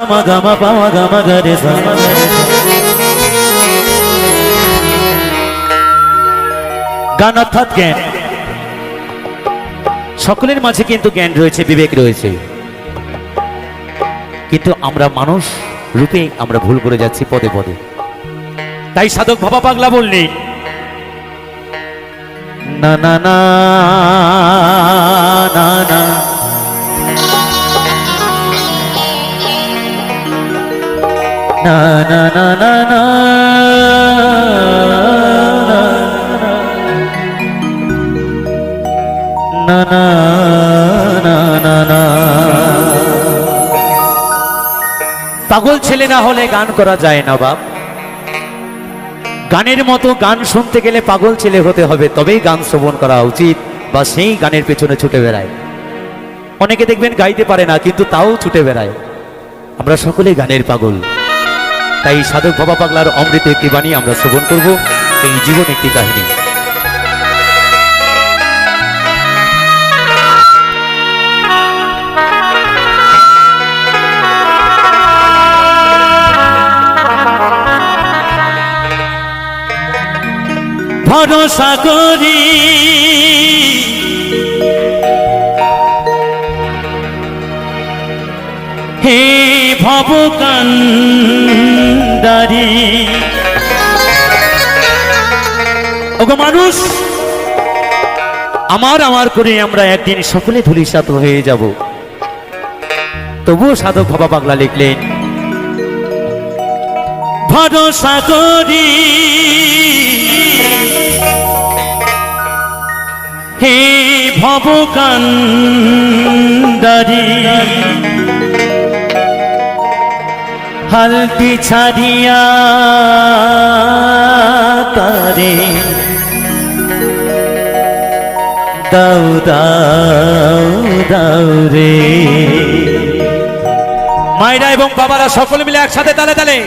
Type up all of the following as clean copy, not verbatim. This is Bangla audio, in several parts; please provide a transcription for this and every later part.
গান অর্থাৎ জ্ঞান। সকলের মাঝে কিন্তু জ্ঞান রয়েছে, বিবেক রয়েছে, কিন্তু আমরা মানুষ রূপে আমরা ভুল করে যাচ্ছি পদে পদে। তাই সাধক বাবা পাগলা বললেন, না না না না না না না না না না না না না না। পাগল ছেলে না হলে গান করা যায় না বাপ। গানের মতো গান শুনতে গেলে পাগল ছেলে হতে হবে, তবেই গান শ্রবণ করা উচিত, বা সেই গানের পেছনে ছুটে বেড়ায়। অনেকে দেখবেন গাইতে পারে না, কিন্তু তাও ছুটে বেড়ায়। আমরা সকলেই গানের পাগল। তাই সাধক বাবা পাগলার অমৃত একটি বাণী আমরা শ্রবণ করব, এই জীবন একটি কাহিনী। ভরসা করি হে ভবকান্ডারি। ওগো মানুষ, আমার করে আমরা একদিন সকলে ধূলিসাৎ হয়ে যাব। তবুও সাধক বাবা পাগলা লিখলেন, ভরসা করি হে ভবকান্ডারি, হালটি ছাড়িয়া তারে দাও দাও দাও রে। মায়েরা এবং বাবারা সকলে মিলে একসাথে তালে তালে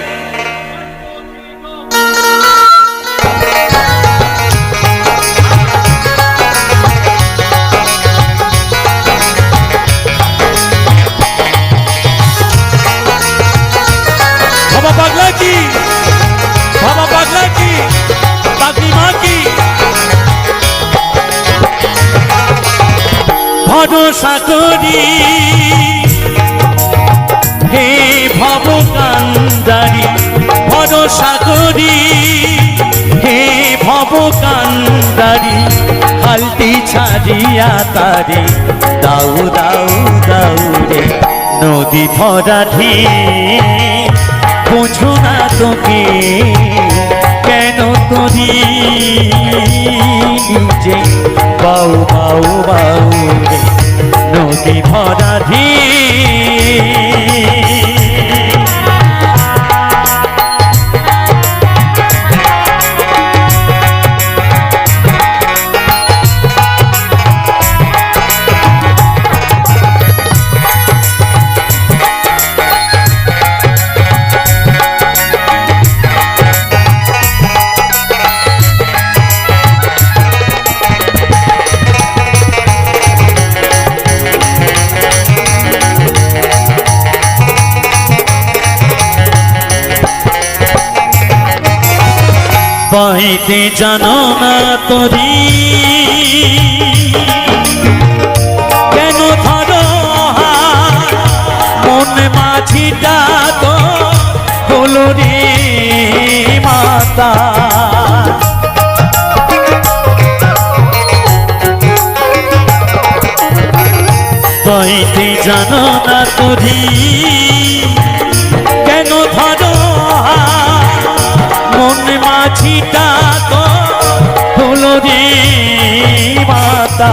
ভরসা করি হে ভবকান্ডারি, ভরসা করি হে ভবকান্ডারি, হালটি ছাড়িয়া তারে দাও দাও দাও রে। নদী ভরা ঢেউ বুঝো না তোকে কেন তোরি নিজে বাউ বাউ বাউ রে। নদী ভরা বইতে জানো না তোরি কেন ধরো মন মাঝিটা তো হলো রে মাতা। বইতে জানো না তোরি কেন ধরো মন মাঝিটা তো হলো রে মাতা।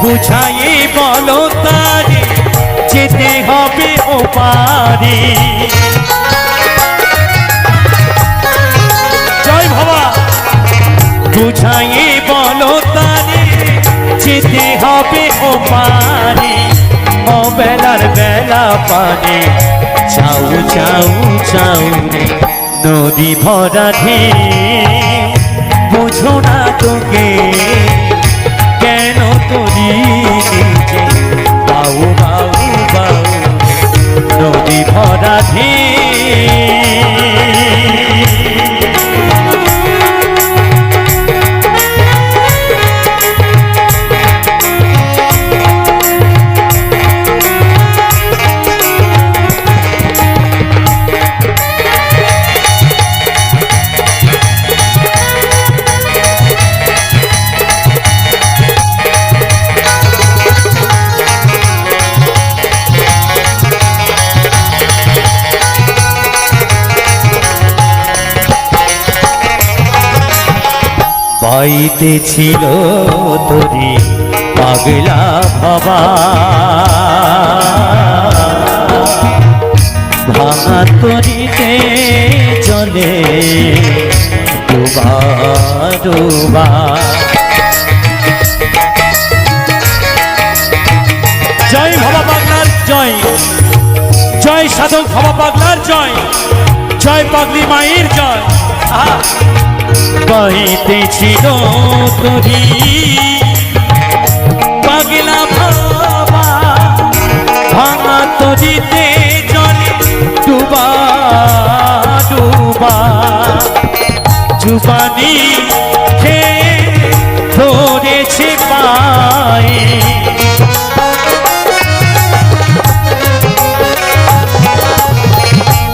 বুঝাই বলো তারে যেতে হবে ও পারে। জয় বাবা। বুঝাই বলো তারে যেতে হবে ও পারে। অবেলার বেলা পানে চাউ চাউ চাউ রে। নদী ভরা ঢেউ বুঝো না তোকে কেন তোরি নিজে বাউ বাউ বাউ। নদী পরাধীন। পাইতে ছিল তোরি পাগলা ভাবা, ভাঙা তরিতে চলে ডুবা ডুবা। জয় ভাবা পাগলার জয়, জয় সাধক ভাবা পাগলার জয়, জয় পাগলি মায়ের জয়। পাইতে ছিল তোরি পাগলা ভাবা, ভাঙা তরিতে জলে ডুবা ডুবা। জুবানি খেয়ে ধরেছে পায়ে,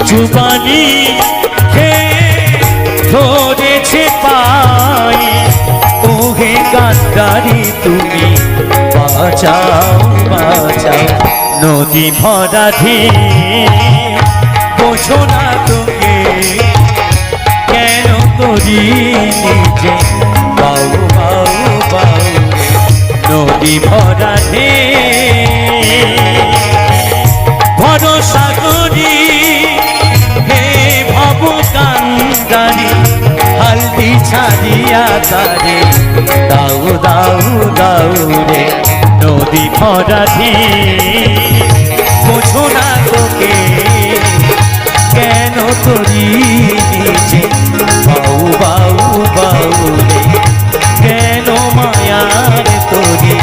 জুবানি ধরেছে পায়ে। ওহে গান্ধারী তুমি বাঁচাও বাঁচাও, নদী ভরা ঢেউ বোঝো না তোকে কেন করি নিজে বাউ বাউ বাউ। নদী ভরা ঢেউ ভরসা করি হে ভব কান্দারি, হালদি ছাড়িয়া তারে দাউ দাউ দাউ রে। নদী ভরা ঢেউ বোঝো না তোকে কেন করি নিজে বাউ বাউ বাউ রে। কেন মায়ার তোরি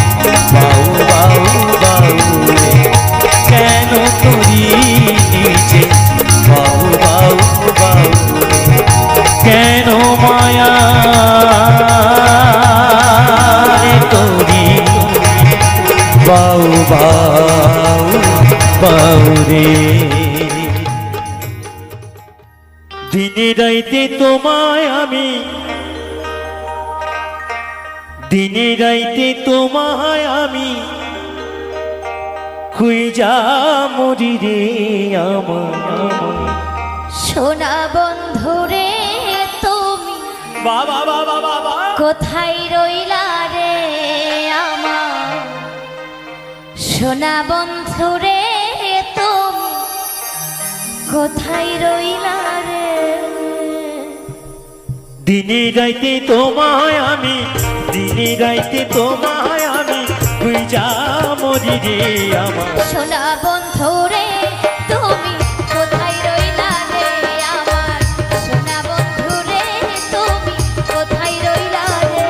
বাউ বাউ বাউ রে, কেন করি নিজে বাউ বাউ বাউ রে। কেন মায়া তোরি বাউ বাউ বাউ রে। দিনে রাইতে তোমায় আমি, দিনে রাইতে তোমায় আমি খুঁজা মরি রে আমার। সোনা বন্ধুরে তুমি বাবা বাবা বাবা কোথায় রইলা রে আমার। সোনা বন্ধুরে তুমি কোথায় রইলা রে। দিনে রাইতে তোমায় আমি, দিনে রাইতে তোমায় আমি খুঁজা মরি রে আমার। সোনা বন্ধুরে তুমি কোথায় রইলা রে আমার। সোনা বন্ধুরে তুমি কোথায় রইলা রে।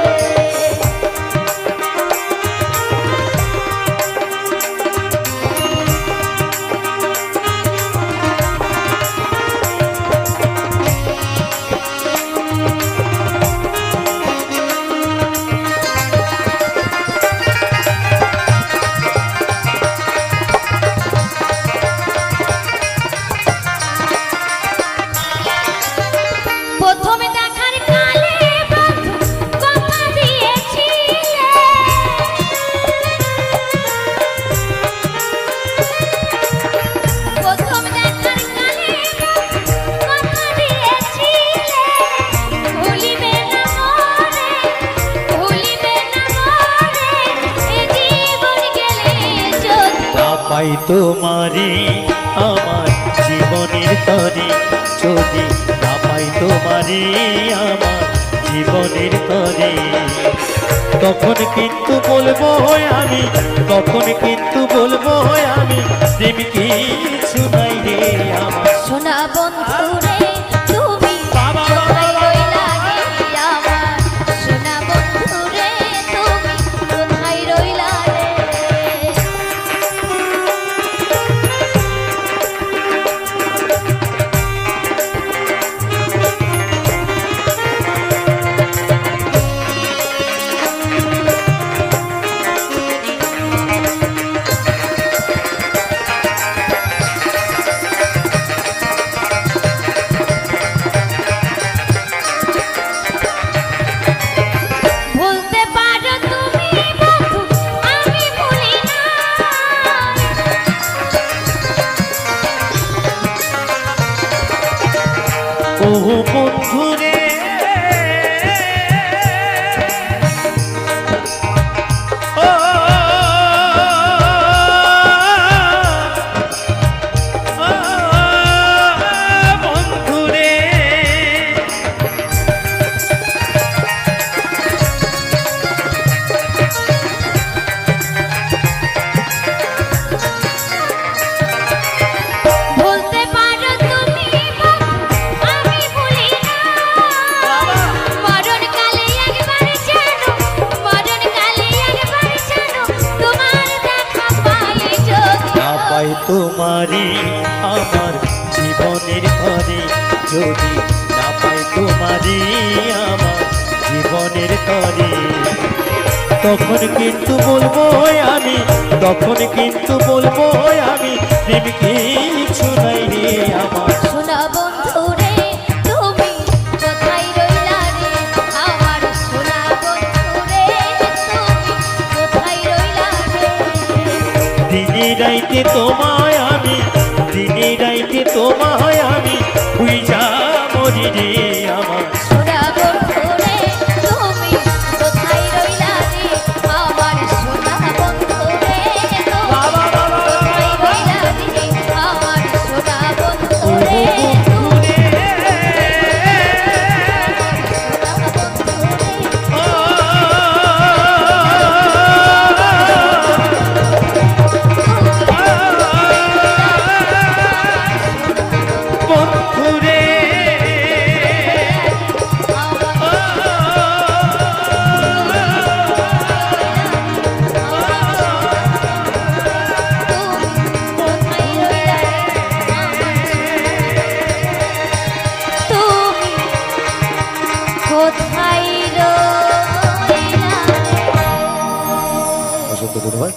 প্রথমে দেখার কালে বন্ধু কথা দিয়েছিলে, প্রথম দেখার কালে বন্ধু কথা দিয়েছিলে। ভুলিবে না মরে, ভুলিবে না মরে, এ জীবন গেলে যদি না পাই তোমারে আমার জীবনের তরে, যদি না পাই তোমারে আমার জীবনের তরে। তখন কিন্তু বলবো আমি, তখন কিন্তু বলবো আমি প্রেম কিছু নাই রে আমার। সোনা বন্ধুরে তুমি কোথায় রইলা রে আমার। সোনা বন্ধুরে তুমি কোথায় রইলা রে। বন্ধুরে ও বন্ধুরে বলতে পারো তুমি আমি ভুলি না মরণ কালে একবার জানো মরণ কালে একবার জানো তোমার দেখা পাই যদি না পাই তোমারি আমার জীবনের ঘরে যদি না পাই তোমারি আমার জীবনের ঘরে তখন কিন্তু বলবো আমি তখন কিন্তু বলবো আমি প্রেম কিছু নাই রে আমার সোনা বন্ধু রে তুমি কোথায় রইলা রে আমার সোনা বন্ধু রে তুমি কোথায় রইলা রে দিনে রাইতে তোমায় আমি দিনে রাইতে তোমায় আমি বুঝা মরি রে আমার সোনা বন্ধু রে তুমি কোথায় রইলা রে আমার সোনা বন্ধু রে তুমি কোথায় রইলা রে আমার সোনা বন্ধু রে তুমি সোনা বন্ধু রে বন্ধুরে কোথায় রইলা অসংখ্য ধন্যবাদ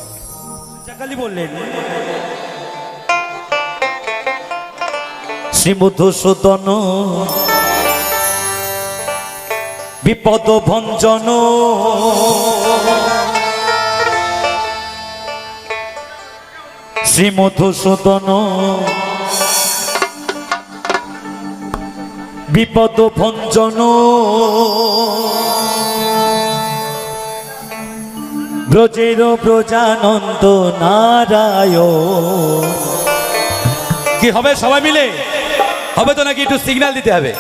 চাকালি বললেন শ্রীমধুসূদন বিপদ ভঞ্জন শ্রীমধুসূদন বিপদ ভঞ্জন ব্রজের ব্রজানন্দ নারায়ণ কি হবে সবাই মিলে হবে তো নাকি একটু সিগন্যাল দিতে হবে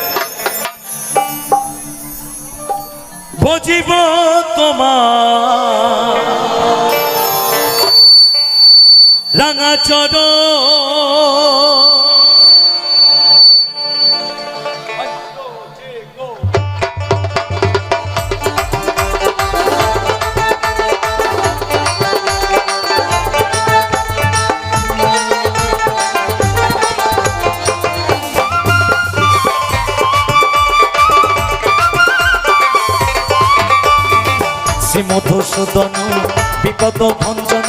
বুঝিব তোমার রাঙা চরণ শ্রীমধুসূদন বিপদ ভঞ্জন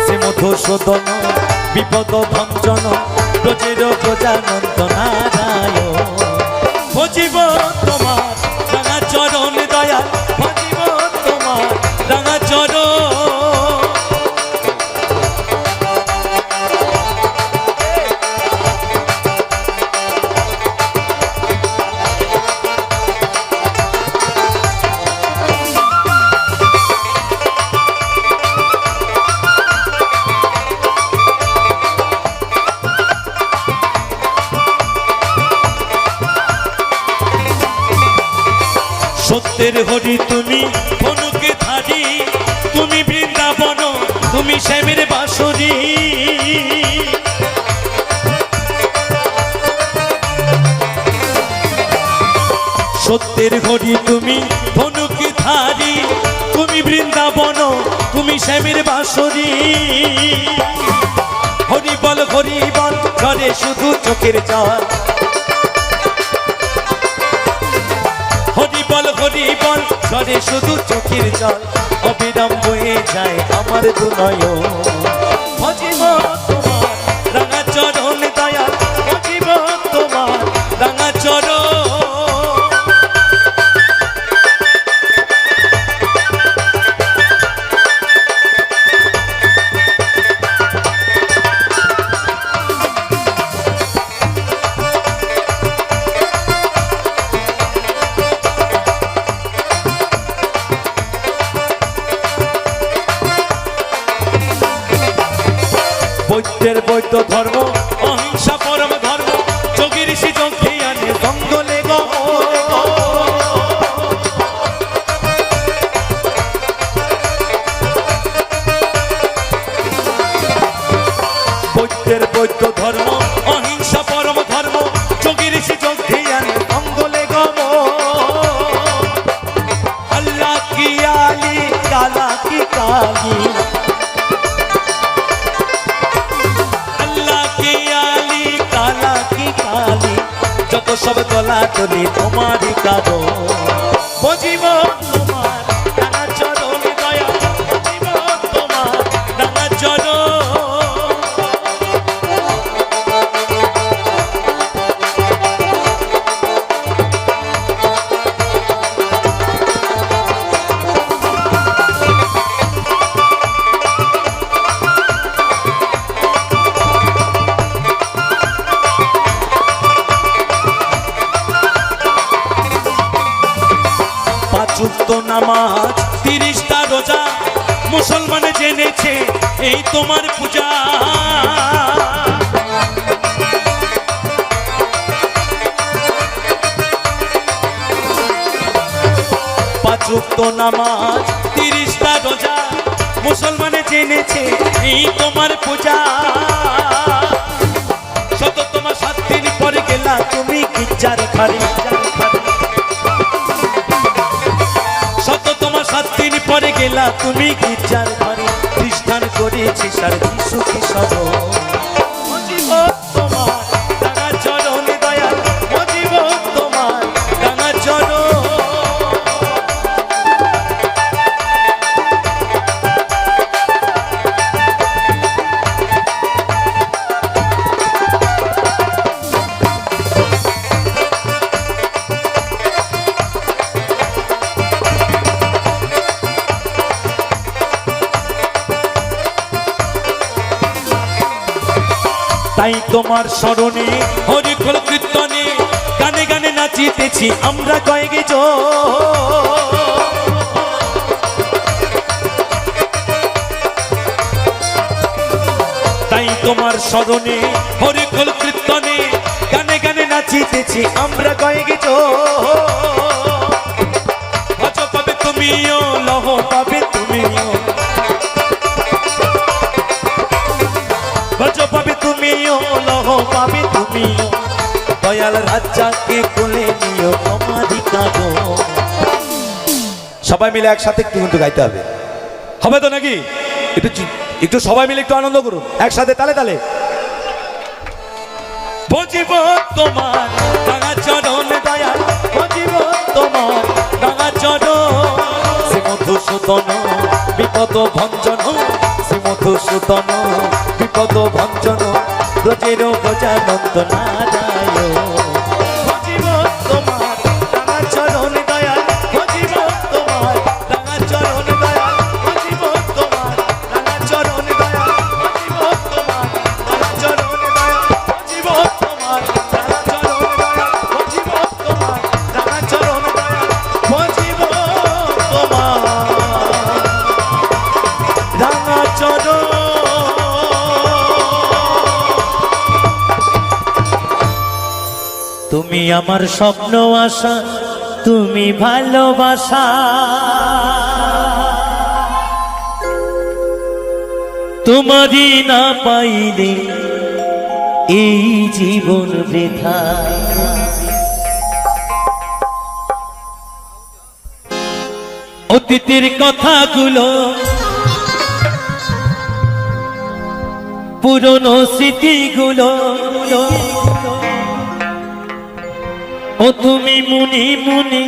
শ্রীমধুসূদন বিপদ ভঞ্জন ব্রজের ব্রজানন্দ নারায়ণ ভজিব তোমার রাঙা চরণ দয়াল ভজিব তোমার রাঙা চরণ সত্যের হরি তুমি ধনুকে ধারি তুমি বৃন্দাবন তুমি শ্যামের বাঁশরি সত্যের হরি তুমি ধনুকে ধারি তুমি বৃন্দাবন তুমি শ্যামের বাঁশরি হরি বল করে শুধু চোখের জল হরি বল করে শুধু চোখের জল অবিরাম বয়ে যায় আমার দুনয়ন ভজিব তোমার রাঙা চরণ দয়াল ভজিব তোমার রাঙা চরণ বৈদ্য ধর্ম অহিংসা পরম ধর্ম যোগী ঋষি যোগে আনে জঙ্গলে গো বৈদ্যের বৈদ্য ধর্ম অহিংসা পরম ধর্ম যোগী ঋষি যোগে আনে জঙ্গলে গো আল্লাহ কি আলী কালা কি কালী যত সব তোলা তুলি তোমারই কারো বজিব তোমার ডাঙা চরণ দয়া বজিব তোমার ডাঙা চরণ যুক্ত নামাজ 30টা রোজা মুসলমানে জেনেছে এই তোমার পূজা পাঁচ ওয়াক্ত নামাজ 30টা রোজা মুসলমানে জেনেছে এই তোমার পূজা শত তোমার 7 দিন পরে গেলা তুমি গির্জার ঘরে পরে গেলা তুমি গির্জার ঘরে খ্রিস্টান করেছি সার যিশু কি সব মজিব তোমার ডাঙা চরণ দয়া মজিব তোমার ডাঙা চরণ তাই তোমার স্মরণে হরিকল কীর্তনে গানে গানে নাচিতেছি আমরা কয়েকজন তাই তোমার স্মরণে হরিকল কীর্তনে গানে গানে নাচিতেছি আমরা কয়েকজন ভজ পাবে তুমিও লহ পাবে তুমিও ভজ পাবে তুমিও লহ পাবে তুমিও দয়াল রাজ্জাকে কোলে নিও আমারি কাঁদো সবাই মিলে একসাথে একটু কিন্তু গাইতে হবে হবে তো নাকি একটু সবাই মিলে একটু আনন্দ করুন একসাথে তালে তালে বজিব তোমার ডাঙা চরণ দয়াল বজিব তোমার ডাঙা চরণ শ্রী মধুসূদন বিপদ ভঞ্জন শ্রী মধুসূদন বিপদ ভঞ্জন ব্রজের গজানন্দ নারায়ণ বজিব তোমার ডাঙা চরণ দয়াল বজিব তোমার ডাঙা চরণ দয়াল বজিব তোমার ডাঙা চরণ দয়াল বজিব তোমার ডাঙা চরণ দয়াল বজিব তোমার ডাঙা চরণ দয়াল বজিব তোমার ডাঙা চরণ দয়াল বজিব তোমার ডাঙা চরণ তুমি আমার স্বপ্ন আশা তুমি ভালোবাসা তোমারই না পাইলে এই জীবন বৃথা অতীতের কথাগুলো পুরনো স্মৃতিগুলো ও তুমি মুনি মুনি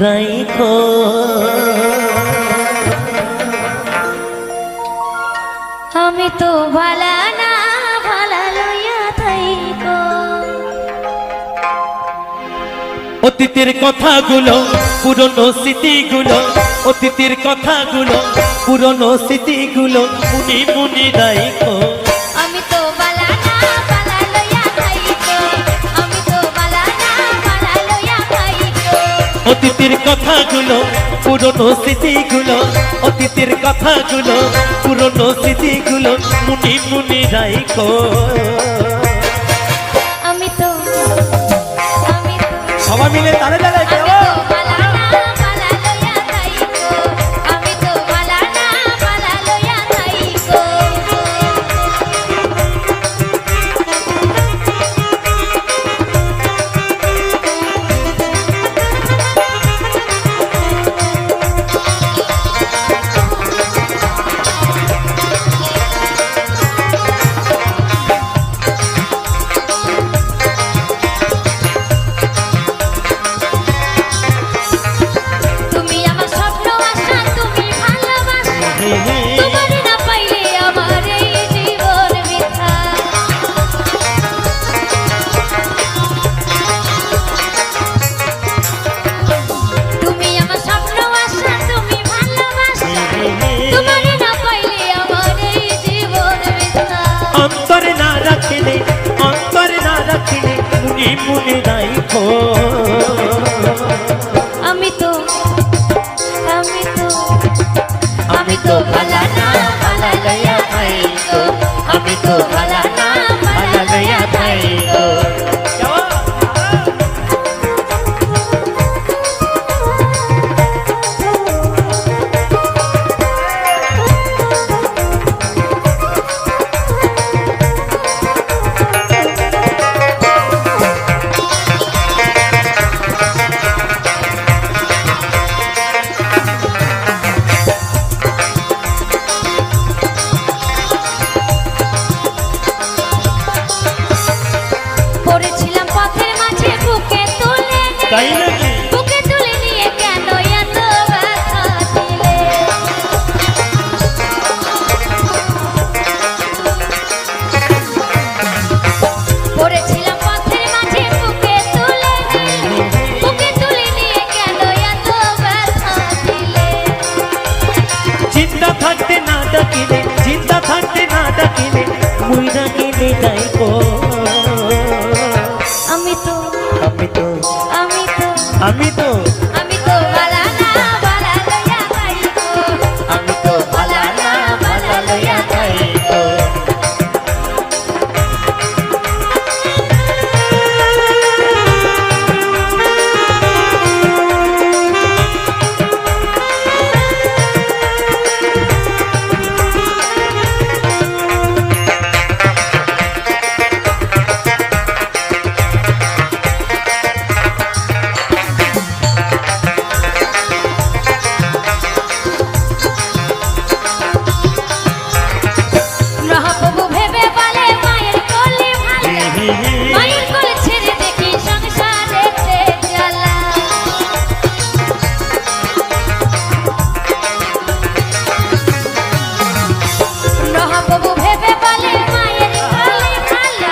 রাইখো আমি তো ভালা না ভালা লইয়া থাইকো অতীতের কথাগুলো পুরনো স্মৃতিগুলো অতীতের কথাগুলো পুরনো স্মৃতিগুলো মুনি মুনি রাইখো আমি তো ভালা না ভালা লইয়া থাইকো আমি তো ভালা না ভালা লইয়া থাইকো অতীতের কথাগুলো পুরনো স্মৃতিগুলো অতীতের কথাগুলো পুরনো স্মৃতিগুলো মুনি মুনি রাইখো আমি তো সবাই মিলে তালে তালে আমি তো মালা না মালা লইয়া যাইবো আমি তো মালা না মালা লইয়া যাইবো তুমি আমার স্বপ্ন আশা তুমি ভালোবাসা তোমার না পাইলে আমার এই জীবন বৃথা তুমি আমার স্বপ্ন আশা তুমি ভালোবাসা তোমার না পাইলে আমার এই জীবন বৃথা অন্তরে না রাখিলে মুনি মুনি রাইখো আমি তো আমি তো ভালা না ভালা লইয়া যাইবো আমি তো ভালা না ভালা লইয়া যাইবো পড়েছিলাম পথের মাঝে বুকে তুলে নিয়ে তাই নাকি? বুকে তুলে নিয়ে কেন এত ব্যথা দিলে পড়েছিলাম পথের মাঝে বুকে তুলে নিয়ে কেন এত ব্যথা দিলে চিন্তা থাকতে না ডাকিলে মুই ডাকিলে যাইবো আমি তো আমি তো আমি তো ভালা না ভালা লইয়া যাইবো আমি তো ভালা না ভালা লইয়া যাইবো মহাপ্রভু ভেবে বলে মায়ের কোলে ভালো মায়ের কোলে ছেড়ে দেখি সংসারেতে জ্বালা মহাপ্রভু ভেবে বলে মায়ের কোলে ভালো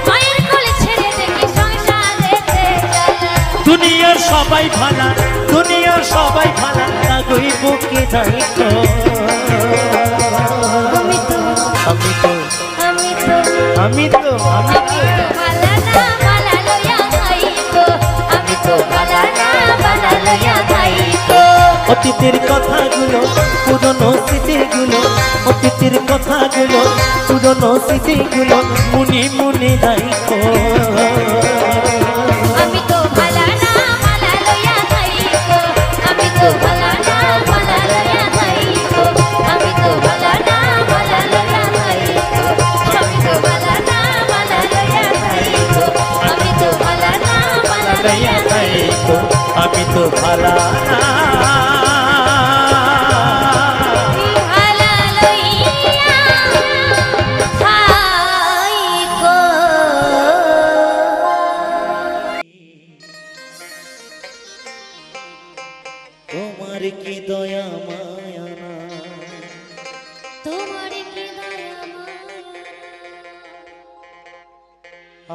মায়ের কোলে ছেড়ে দেখি সংসারেতে জ্বালা দুনিয়ার সবাই ভালা লাগুই বুকে যাইতো আমি তো আমি তো আমি তো আমি তো আমি তো ভালা না ভালা লইয়া যাইবো আমি তো ভালা না ভালা লইয়া যাইবো অতীতের কথাগুলো পুরনো স্মৃতিগুলো মুনি মুনি রাইখো আমি তো ভালা না ভালা লইয়া যাইবো আমি তো ভালা না ভালা লইয়া যাইবো আমি তো ভালা না ভালা লইয়া যাইবো আমি তো ভালা না ভালা লইয়া যাইবো আমি তো ভালা না ভালা লইয়া যাইবো আমি তো ভালা না ভালা লইয়া যাইবো তোমার কি দয়া মায়া না তোমার কি দয়া মায়া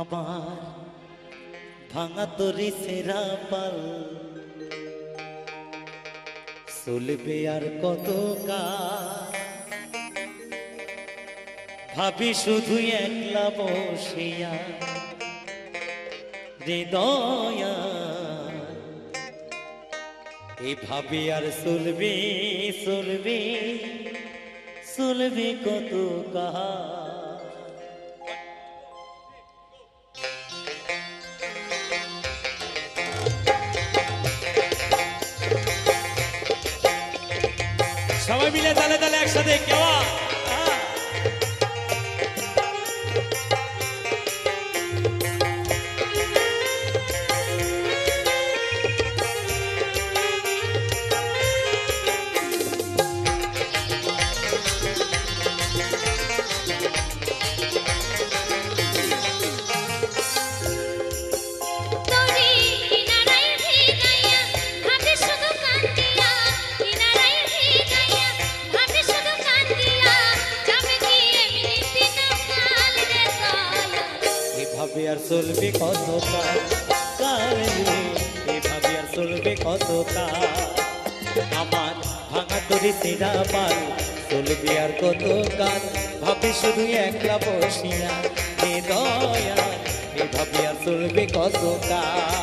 আমার ভাঙা তরি সেরা পাল চলবে আর কত ভাবি শুধু একলা বসিয়া হৃদয়া এইভাবে আর চলবে চলবে চলবে কত কাহা। সবাই মিলে তালে তালে একসাথে কেওয়া। তোরে কিনারায় ভিড়াইয়া ভাবে শুধু কান্দিয়া, কিনারায় ভিড়াইয়া ভাবে শুধু কান্দিয়া, যাবে কি এমনি দিন কাল রে দয়া। এভাবে আর চলবে কত কাল রে, এভাবে আর চলবে কত কাল। আমার ভাঙা তরি তেরা পাল চলবে আর কত কাল। ভাবে শুধু একলা বসিয়া হে দয়া, এভাবে আর চলবে কত কাল।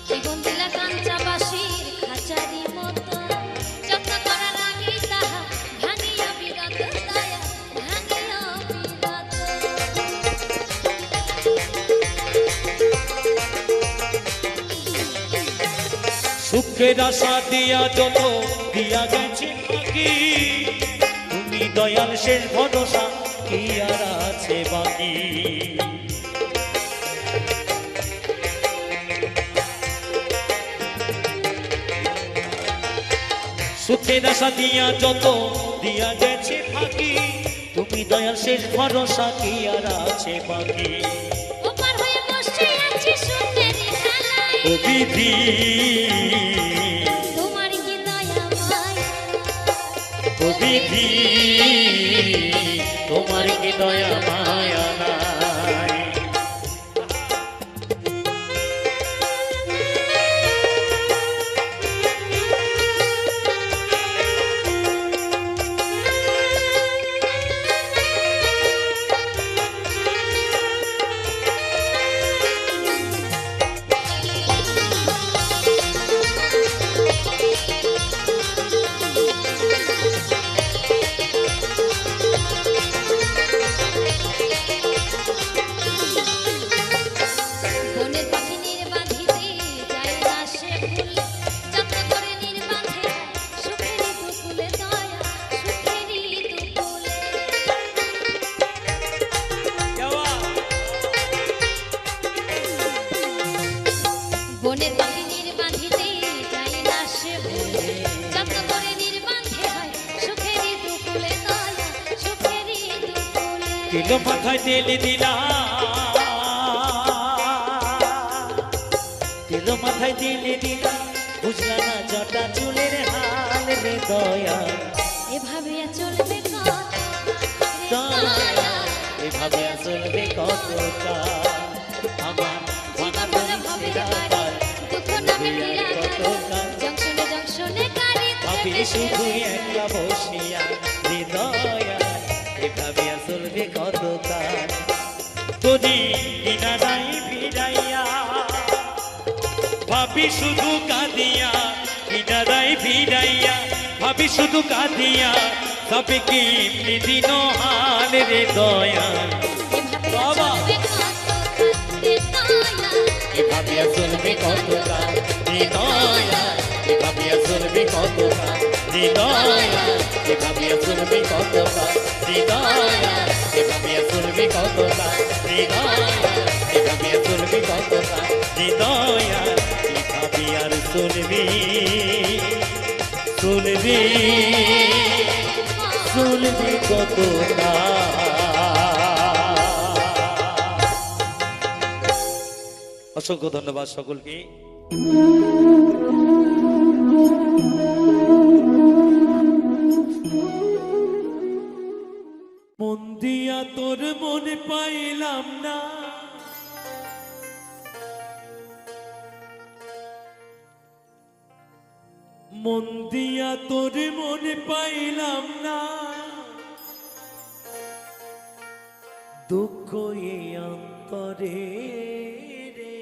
জীবন দিলা কাঞ্চা বাঁশির খাঁচারি মতো, যত্ন করার আগে তাহা ভাঙিয়া বিরাত দয়া, ভাঙিয়া বিরাত। সুখের আশা দিয়া যত দিয়া গেছে বাকি, তুমি দয়াল শেষ ভরসা কি আর আছে বাকি। সুখের আশা দিয়া যত দিয়া গেছে ফাঁকি, তুমি দয়াল শেষ ভরসা কি আর আছে বাকি। ওপার হয়ে বসে আছি সুখের খেলায়, ও বিধি তোমার কি দয়া মায়া। ও বিধি তোমার কি দয়া মায়া নাই। বনের পাখি নির্বাধিতে যায় না সে ফুল, যত্ন করে নির্বাধে সুখেরই দুকুলে দয়া, সুখেরই দুকুলে। বনের পাখি নির্বাধিতে যায় না সে ফুল, যত্ন করে নির্বাধে হয় সুখেরই দুকুলে দয়া, সুখেরই দুকুলে। কিলো মাথায় তেল দিলা, কিলো মাথায় তেল দিলা, বুঝলা না জটা চুলের হাল রে দয়া। এভাবে আর চলবে কত দয়া এভাবে আর চলবে কত কাল। আমার ভাঙা তরি ছেঁড়া পাল চলবে আর কত কাল। জংশনে জংশনে গাড়ি ভাবি শুধু একলা বসিয়া রে দয়া, এভাবে আর চলবে কত কাল। তোরি কিনারাই ভিড়াইয়া ভাবি শুধু কাঁদিয়া, কিনারাই ভিড়াইয়া ভাবি শুধু কাঁদিয়া, তবে কি দিন হাল রে দয়া। বাবা এভাবে আর চলবে কত কাল রে দয়া, এভাবে আর চলবে কত কাল রে দয়া, এভাবে আর চলবে কত কাল রে দয়া, এভাবে আর চলবে কত কাল রে দয়া, এভাবে আর চলবে কত কাল রে দয়া, এভাবে আর চলবে চলবে চলবে কত অসংখ্য ধন্যবাদ সকলকে। মন দিয়া তোর মনে পাইলাম না, মন দিয়া তোর মনে পাইলাম না, দুঃখ এই অন্তরে রে।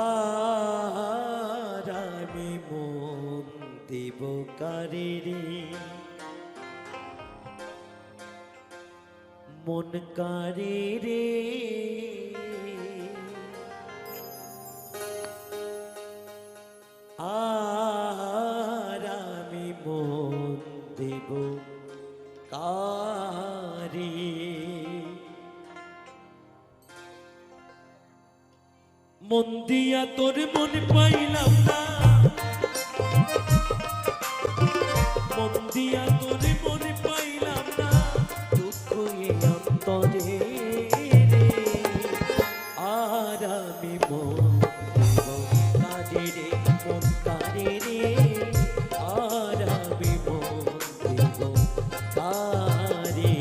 আর আমি মন দেব কারে রে, মন কারে রে। আর আমি মন দেব কারে, মন দিয়া তোর মন পাইলাম না, মন দিয়া তোর মন পাইলাম না, দুঃখ এই অন্তরে রে। আর আমি মন দেব কারে রে, মন কারে রে। আর আমি মন দেব কারে।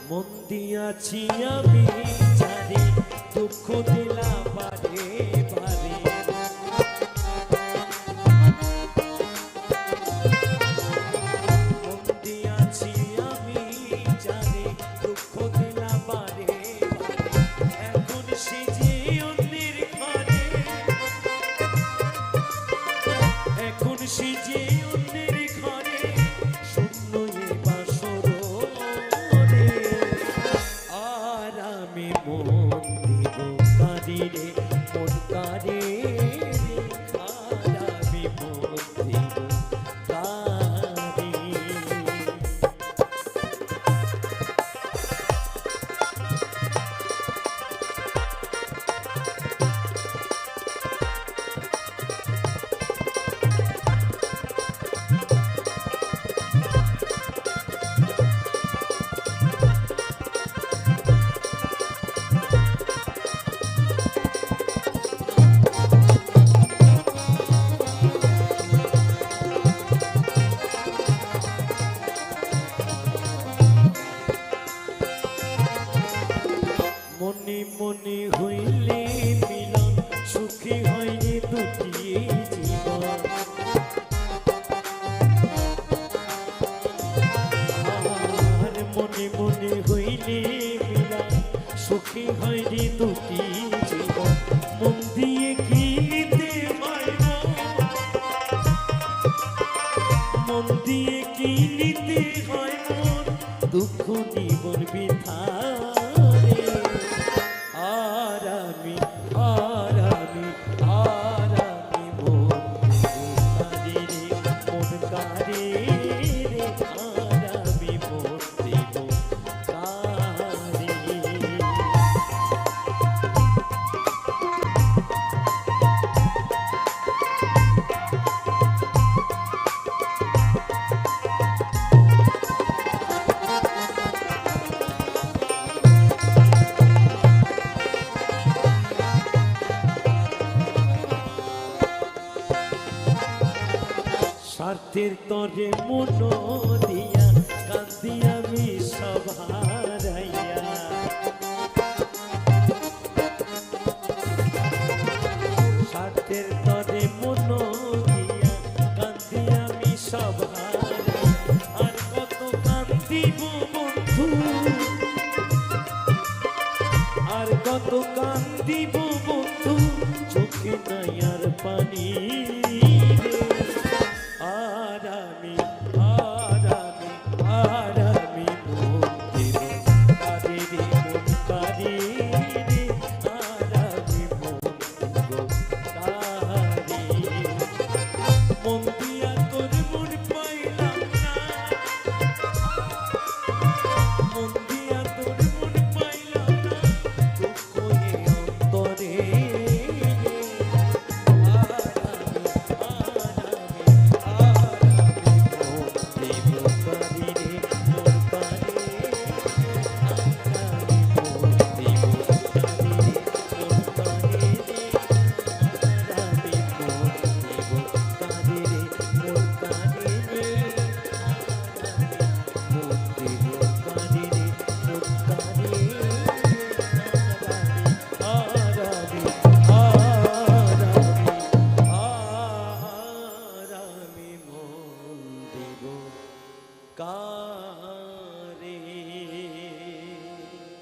মন দিয়াছি আমি জানি, দুঃখ দিলাম বারে বারে। মন দিয়াছি আমি জানি, দুঃখ দিলাম বারে বারে। এখন সে যে অন্যের ঘরে, এখন সে যে অন্যের ঘরে, শূন্য এ বাসর রে। আর আমি মন দেব কারে রে, মন কারে রে। আর আমি মন দেব কারে। মনে মনে হইলে মিলন, সুখী হয়নি দুটি জীবন। আর মনে মনে হইলে মিলন, সুখী হয়নি দুটি জীবন। মন দিয়ে কি নিতে হয় না, মন দিয়ে কি নিতে হয় মন, দুঃখ নিবন বৃথা রে। আর আমি আর আমি আর আমি মন কারে রে, মন কারে রে। আর আমি মন দেব কারে। স্বার্থের তরে মন দিয়া, কান্দি আমি সব হারাইয়া। স্বার্থের তরে মন দিয়া, কান্দি আমি সব হারাইয়া। আর কত কান্দিব বন্ধু, আর কত কান্দিব বন্ধু, চোখে নাই আর পানি